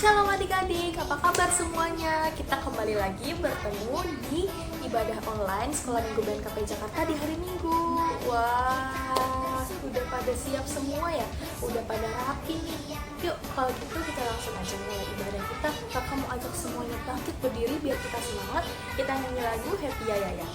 Shalom adik-adik, apa kabar semuanya? Kita kembali lagi bertemu di ibadah online Sekolah Minggu BNKP Jakarta di hari Minggu. Wah, udah pada siap semua ya? Udah pada rapi nih. Yuk, kalau gitu kita langsung aja mulai ibadah kita. Kakak mau ajak semuanya bangkit berdiri biar kita semangat. Kita nyanyi lagu Happy Ya Ya Ya.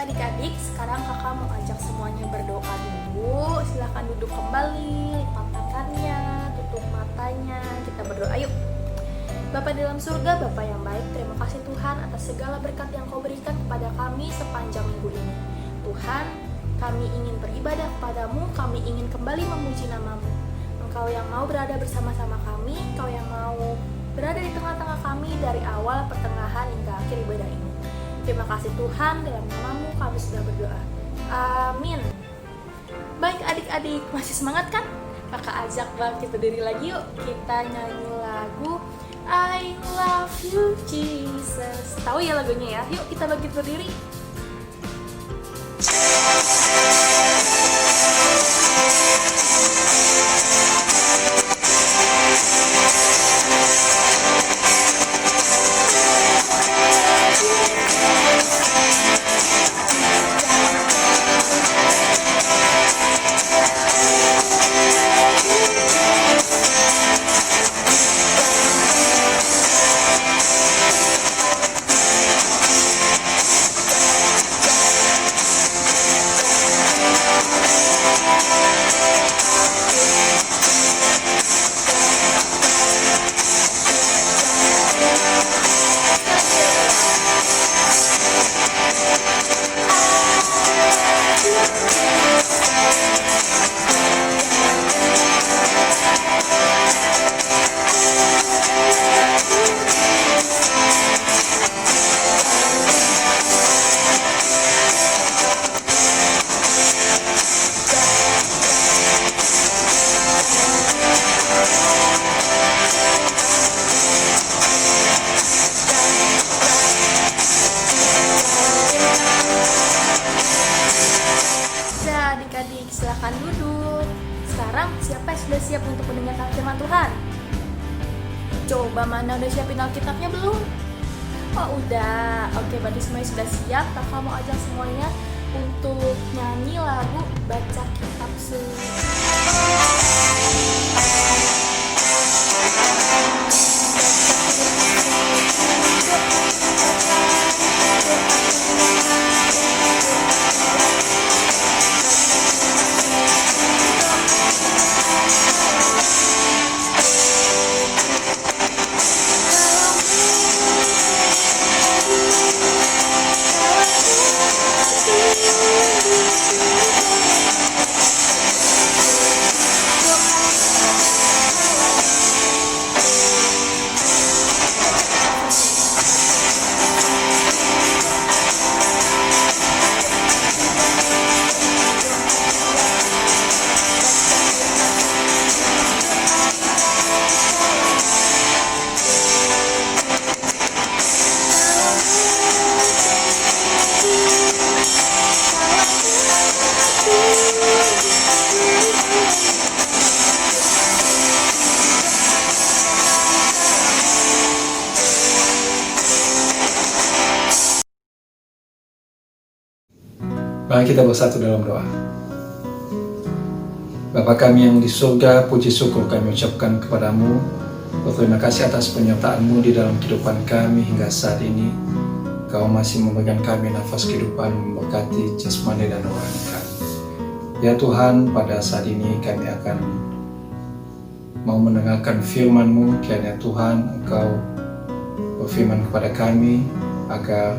Adik-adik, sekarang kakak mau ajak semuanya berdoa dulu. Silahkan duduk kembali, lipat tangannya, tutup matanya. Kita berdoa yuk. Bapa dalam surga, Bapa yang baik, terima kasih Tuhan atas segala berkat yang Kau berikan kepada kami sepanjang minggu ini. Tuhan, kami ingin beribadah kepadamu, kami ingin kembali memuji nama-Mu. Engkau yang mau berada bersama-sama kami, Engkau yang mau berada di tengah-tengah kami dari awal, pertengahan, hingga akhir ibadah ini. Terima kasih Tuhan, dalam nama-Mu kami sudah berdoa. Amin. Baik adik-adik, masih semangat kan? Kakak ajak bangkit berdiri lagi yuk. Kita nyanyi lagu I Love You Jesus. Tahu ya lagunya ya? Yuk kita bangkit berdiri. Adik-adik, silakan duduk. Sekarang siapa yang sudah siap untuk mendengarkan firman Tuhan? Coba mana udah siapin Alkitabnya belum? Oh udah. Oke, berarti semuanya sudah siap. Kakak mau ajak semuanya untuk nyanyi lagu Baca Kitab Suci. Mari kita bersatu dalam doa. Bapa kami yang di surga, puji syukur kami ucapkan kepadamu. Berterima kasih atas penyertaan-Mu di dalam kehidupan kami hingga saat ini. Kau masih memberikan kami nafas kehidupan, memberkati jasmani dan rohani kami. Ya Tuhan, pada saat ini kami akan mau mendengarkan firman-Mu. Kiranya Tuhan Engkau berfirman kepada kami agar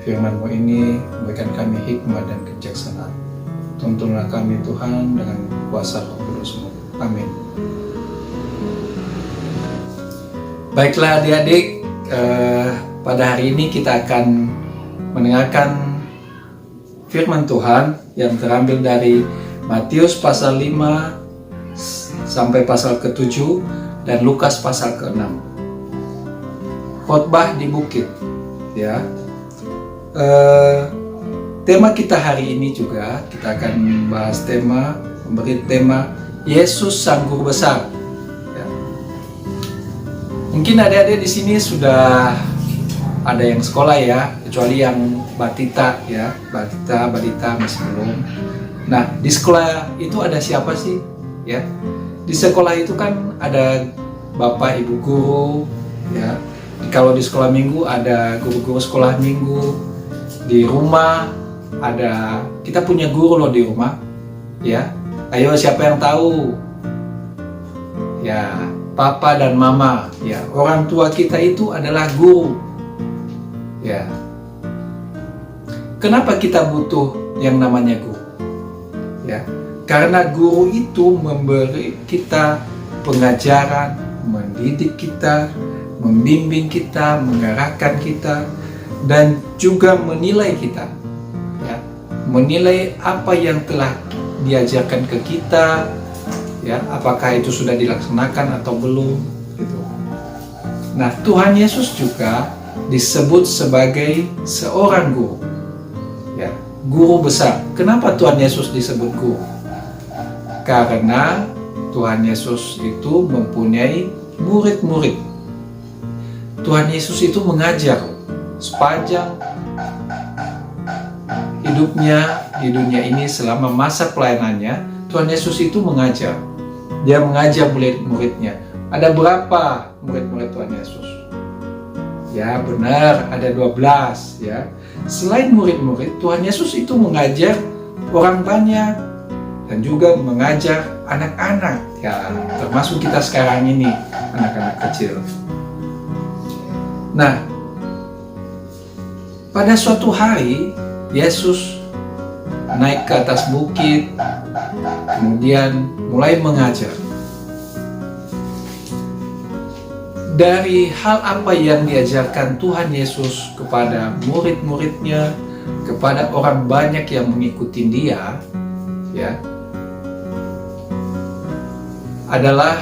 firman-Mu ini memberikan kami hikmat dan kebijaksanaan. Tuntunlah kami Tuhan dengan kuasa Roh Kudus-Mu. Amin. Baiklah adik-adik, pada hari ini kita akan mendengarkan firman Tuhan yang terambil dari Matius pasal 5 sampai pasal ke-7 dan Lukas pasal ke-6. Khotbah di bukit, ya. Tema kita hari ini juga kita akan membahas memberi tema Yesus Sang Guru Besar. Ya. Mungkin adik-adik di sini sudah ada yang sekolah ya, kecuali yang batita ya, balita masih belum. Nah, di sekolah itu ada siapa sih? Ya, di sekolah itu kan ada bapak ibu guru, ya. Kalau di sekolah minggu ada guru-guru sekolah minggu. Di rumah ada, kita punya guru loh di rumah, ya. Ayo siapa yang tahu? Ya, papa dan mama, ya. Orang tua kita itu adalah guru, ya. Kenapa kita butuh yang namanya guru? Ya, karena guru itu memberi kita pengajaran, mendidik kita, membimbing kita, mengarahkan kita, dan juga menilai kita, ya, menilai apa yang telah diajarkan ke kita, ya, apakah itu sudah dilaksanakan atau belum, gitu. Nah, Tuhan Yesus juga disebut sebagai seorang guru, ya, guru besar. Kenapa Tuhan Yesus disebut guru? Karena Tuhan Yesus itu mempunyai murid-murid. Tuhan Yesus itu mengajar sepanjang hidupnya di dunia ini. Selama masa pelayanannya, Tuhan Yesus itu mengajar. Dia mengajar murid-muridnya. Ada berapa murid-murid Tuhan Yesus? Ya benar, ada 12 ya. Selain murid-murid, Tuhan Yesus itu mengajar orang banyak dan juga mengajar anak-anak, ya, termasuk kita sekarang ini, anak-anak kecil. Nah, pada suatu hari Yesus naik ke atas bukit, kemudian mulai mengajar. Dari hal apa yang diajarkan Tuhan Yesus kepada murid-muridnya, kepada orang banyak yang mengikuti Dia, ya, adalah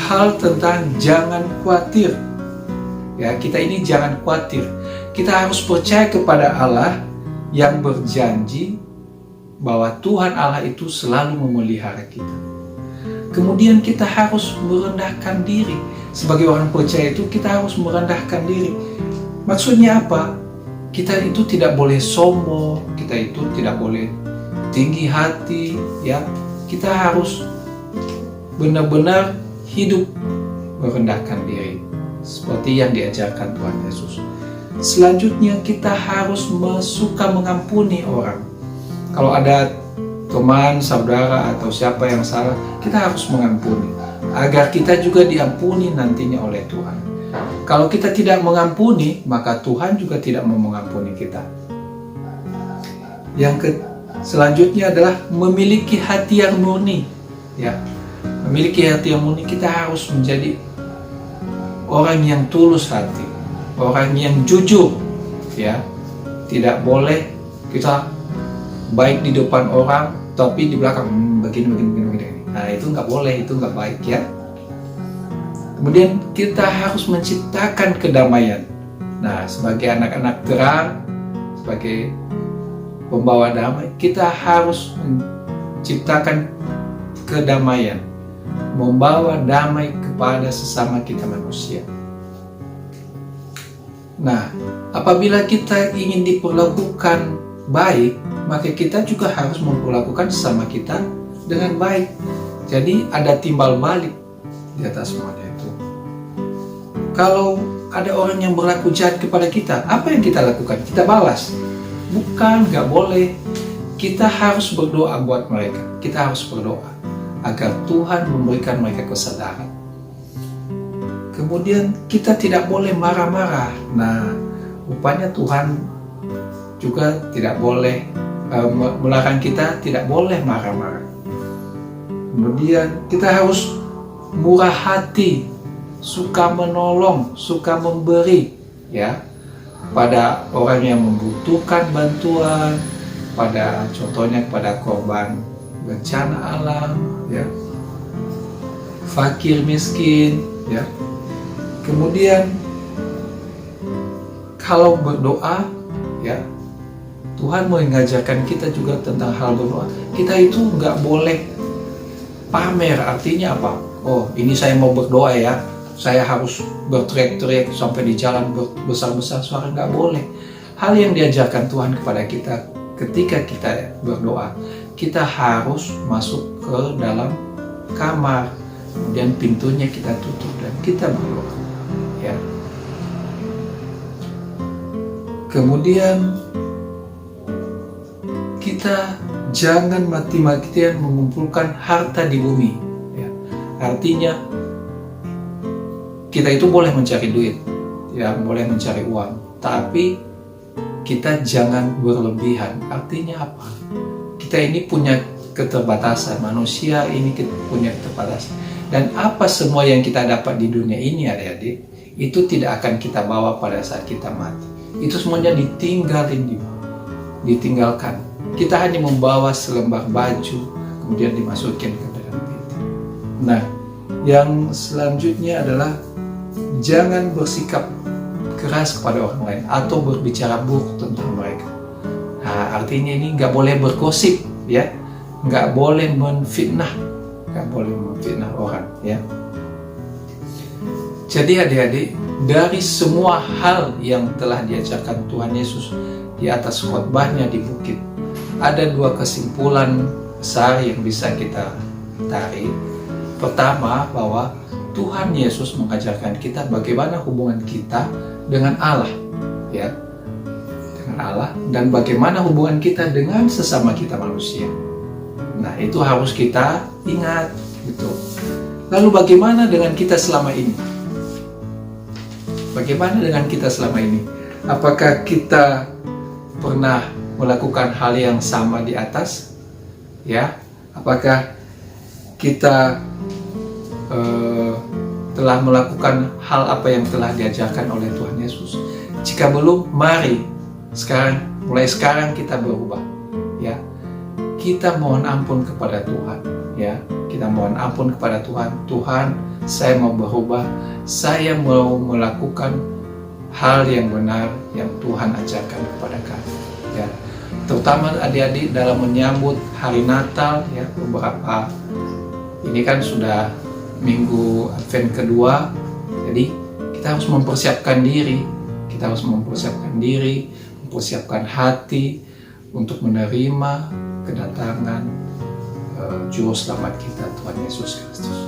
hal tentang jangan khawatir. Ya, kita ini jangan khawatir. Kita harus percaya kepada Allah yang berjanji bahwa Tuhan Allah itu selalu memelihara kita. Kemudian kita harus merendahkan diri. Sebagai orang percaya itu kita harus merendahkan diri. Maksudnya apa? Kita itu tidak boleh sombong, kita itu tidak boleh tinggi hati, ya. Kita harus benar-benar hidup merendahkan diri seperti yang diajarkan Tuhan Yesus. Selanjutnya kita harus suka mengampuni orang. Kalau ada teman, saudara, atau siapa yang salah, kita harus mengampuni agar kita juga diampuni nantinya oleh Tuhan. Kalau kita tidak mengampuni, maka Tuhan juga tidak mau mengampuni kita. Selanjutnya adalah memiliki hati yang murni, ya. Memiliki hati yang murni, kita harus menjadi orang yang tulus hati, orang yang jujur, ya. Tidak boleh kita baik di depan orang tapi di belakang begini. Nah, itu nggak boleh, itu nggak baik, ya. Kemudian kita harus menciptakan kedamaian. Nah, sebagai anak-anak terang, sebagai pembawa damai, kita harus menciptakan kedamaian, membawa damai kepada sesama kita manusia. Nah, apabila kita ingin diperlakukan baik, maka kita juga harus memperlakukan sesama kita dengan baik. Jadi ada timbal balik di atas semuanya itu. Kalau ada orang yang berlaku jahat kepada kita, apa yang kita lakukan? Kita balas? Bukan, nggak boleh. Kita harus berdoa buat mereka. Kita harus berdoa agar Tuhan memberikan mereka kesadaran. Kemudian kita tidak boleh marah-marah. Nah, rupanya Tuhan juga tidak boleh melarang kita tidak boleh marah-marah. Kemudian kita harus murah hati, suka menolong, suka memberi, ya, pada orang yang membutuhkan bantuan, pada contohnya pada korban bencana alam, ya, fakir miskin, ya. Kemudian kalau berdoa, ya, Tuhan mengajarkan kita juga tentang hal berdoa. Kita itu nggak boleh pamer. Artinya apa? Oh, ini saya mau berdoa ya, saya harus berteriak-teriak sampai di jalan besar-besar suara, nggak boleh. Hal yang diajarkan Tuhan kepada kita ketika kita berdoa, kita harus masuk ke dalam kamar, kemudian pintunya kita tutup dan kita berdoa, ya. Kemudian kita jangan mati-matian mengumpulkan harta di bumi, ya. Artinya kita itu boleh mencari duit, ya, boleh mencari uang, tapi kita jangan berlebihan. Artinya apa? Kita ini punya keterbatasan, manusia ini punya keterbatasan. Dan apa semua yang kita dapat di dunia ini, adik-adik, itu tidak akan kita bawa pada saat kita mati. Itu semuanya ditinggalkan. Kita hanya membawa selembar baju, kemudian dimasukin ke dalam peti. Nah, yang selanjutnya adalah jangan bersikap keras kepada orang lain atau berbicara buruk tentang mereka. Nah, artinya ini nggak boleh bergosip, ya, nggak boleh menfitnah orang, ya. Jadi adik-adik, dari semua hal yang telah diajarkan Tuhan Yesus di atas khotbahnya di bukit, ada dua kesimpulan besar yang bisa kita tarik. Pertama, bahwa Tuhan Yesus mengajarkan kita bagaimana hubungan kita dengan Allah, ya, dengan Allah, dan bagaimana hubungan kita dengan sesama kita manusia. Nah, itu harus kita ingat, gitu. Lalu bagaimana dengan kita selama ini? Bagaimana dengan kita selama ini? Apakah kita pernah melakukan hal yang sama di atas? Ya, apakah kita telah melakukan hal apa yang telah diajarkan oleh Tuhan Yesus? Jika belum, mari mulai sekarang kita berubah, ya. Kita mohon ampun kepada Tuhan, ya. Kita mohon ampun kepada Tuhan. Tuhan, saya mau berubah. Saya mau melakukan hal yang benar yang Tuhan ajarkan kepada kami, ya. Terutama adik-adik dalam menyambut hari Natal, ya. Beberapa ini kan sudah minggu Advent kedua, jadi kita harus mempersiapkan diri, mempersiapkan hati untuk menerima kedatangan Juru Selamat kita, Tuhan Yesus Kristus.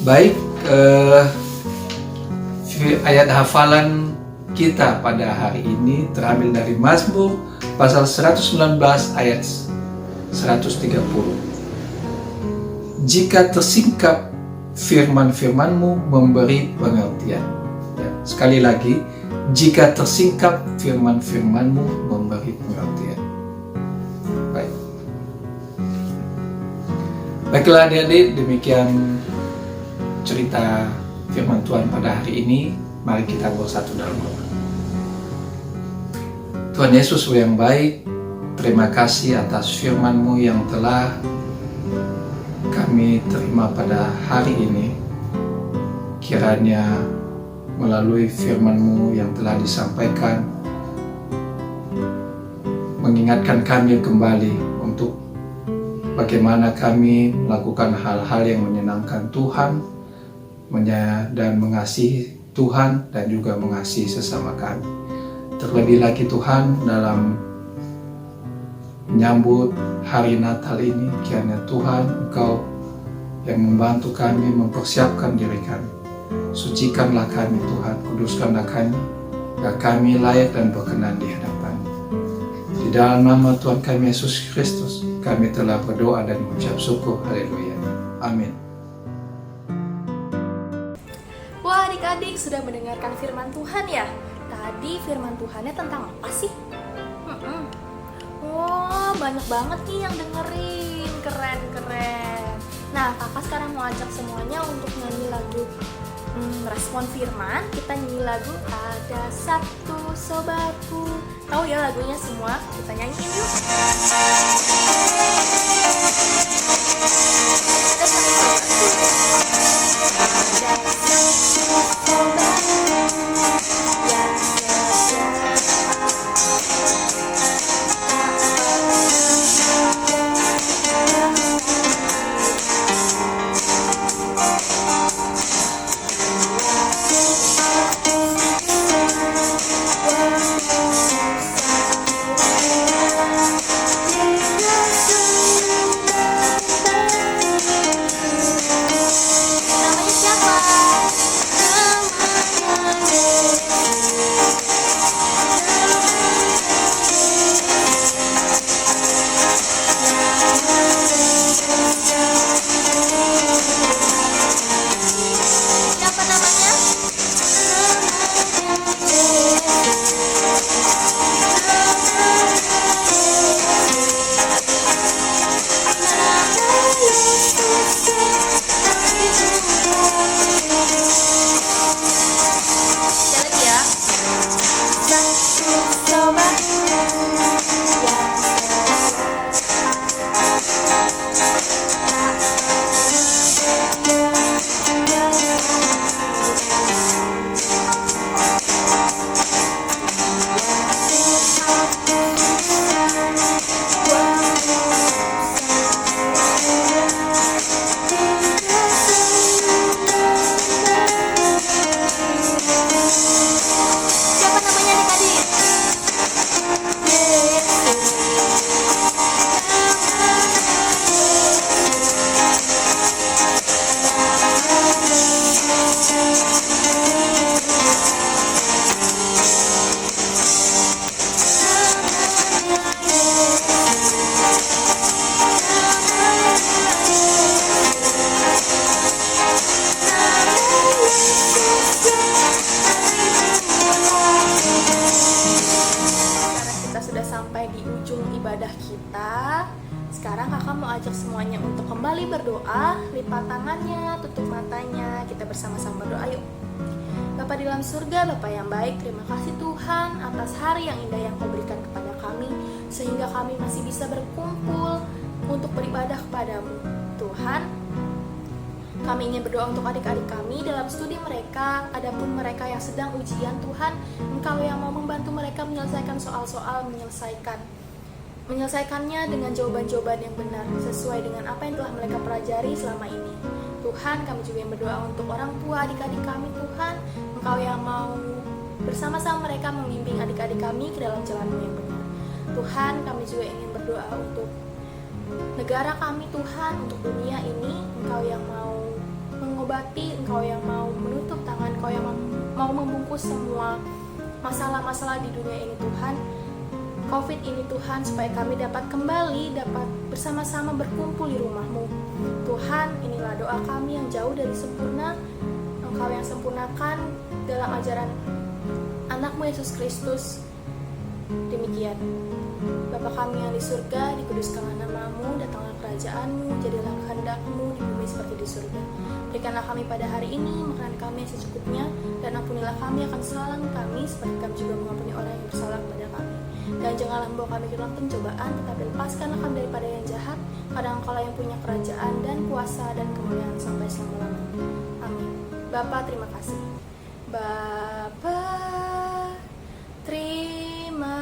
Baik, ayat hafalan kita pada hari ini terambil dari Mazmur pasal 119 ayat 130. Jika tersingkap firman-firman-Mu memberi pengertian. Ya, sekali lagi, jika tersingkap firman-firman-Mu memberi pengertian. Baik. Baiklah adik-adik, demikian cerita firman Tuhan pada hari ini. Mari kita bersatu dalam doa. Tuhan Yesus yang baik, terima kasih atas firman-Mu yang telah kami terima pada hari ini. Kiranya melalui firman-Mu yang telah disampaikan, mengingatkan kami kembali untuk bagaimana kami melakukan hal-hal yang menyenangkan Tuhan dan mengasihi Tuhan dan juga mengasihi sesama kami. Terlebih lagi Tuhan, dalam menyambut hari Natal ini, kiranya Tuhan Engkau yang membantu kami mempersiapkan diri kami. Sucikanlah kami Tuhan, kuduskanlah kami, agar kami layak dan berkenan di hadapan. Di dalam nama Tuhan kami Yesus Kristus, Kami telah berdoa dan mengucap syukur. Haleluya. Amin. Wah, adik-adik sudah mendengarkan firman Tuhan ya? Tadi firman Tuhannya tentang apa sih? Wah, banyak banget nih yang dengerin. Keren. Nah, kakak sekarang mau ajak semuanya untuk nyanyi lagu respon firman. Kita nyanyi lagu Ada Satu Sobatku. Tahu ya lagunya semua? Kita nyanyiin yuk. Ada satu sobatku. Ada satu sobatku yang namanya siapa? Siapa namanya? Jalan ya. Satu sobatku siapa namanya adik-adik? Karena kita sudah sampai di ujung ibadah kita, sekarang kakak mau ajak semuanya untuk kembali berdoa. Lipat tangannya, tutup matanya, kita bersama-sama berdoa yuk. Bapa di dalam surga, Bapa yang baik, terima kasih Tuhan atas hari yang indah yang Kau berikan kepada kami, sehingga kami masih bisa berkumpul untuk beribadah kepadamu. Tuhan, kami ingin berdoa untuk adik-adik kami dalam studi mereka. Adapun mereka yang sedang ujian, Tuhan, Engkau yang mau membantu mereka menyelesaikan soal-soal, menyelesaikannya dengan jawaban-jawaban yang benar sesuai dengan apa yang telah mereka pelajari selama ini. Tuhan, kami juga yang berdoa untuk orang tua adik-adik kami. Tuhan, Engkau yang mau bersama-sama mereka membimbing adik-adik kami ke dalam jalan-Mu yang benar. Tuhan, kami juga ingin berdoa untuk negara kami. Tuhan, untuk dunia ini, Engkau yang mau mengobati, Engkau yang mau menutup tangan, Engkau yang mau membungkus semua masalah-masalah di dunia ini. Tuhan, COVID ini Tuhan, supaya kami dapat kembali, dapat bersama-sama berkumpul di rumah-Mu. Tuhan, inilah doa kami yang jauh dari sempurna. Engkau yang sempurnakan dalam ajaran anak-Mu Yesus Kristus. Demikian. Bapa kami yang di surga, dikuduskanlah nama-Mu, datanglah kerajaan-Mu, jadilah kehendak-Mu di bumi seperti di surga. Berikanlah kami pada hari ini makanan kami yang secukupnya, dan ampunilah kami akan kesalahan kami, seperti kami juga mengampuni orang yang bersalah kepada kami. Dan janganlah membawa kami ke dalam pencobaan, tetapi lepaskanlah kami daripada yang jahat. Karena Engkau yang punya kerajaan dan kuasa dan kemuliaan sampai selama-lamanya. Amin. Bapa, terima kasih. Bapa, terima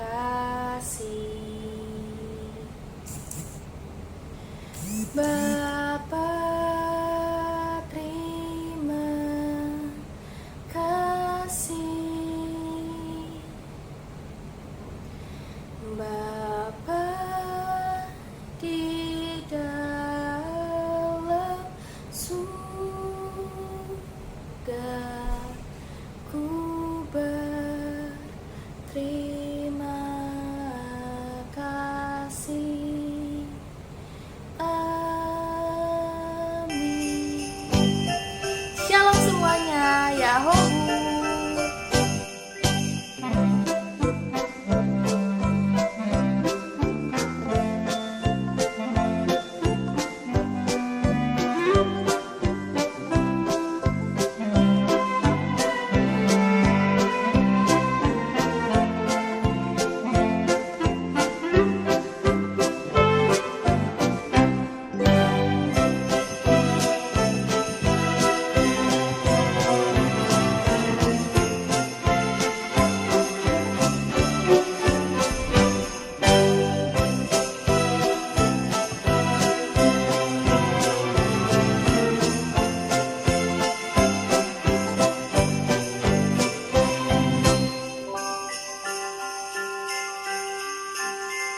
kasih.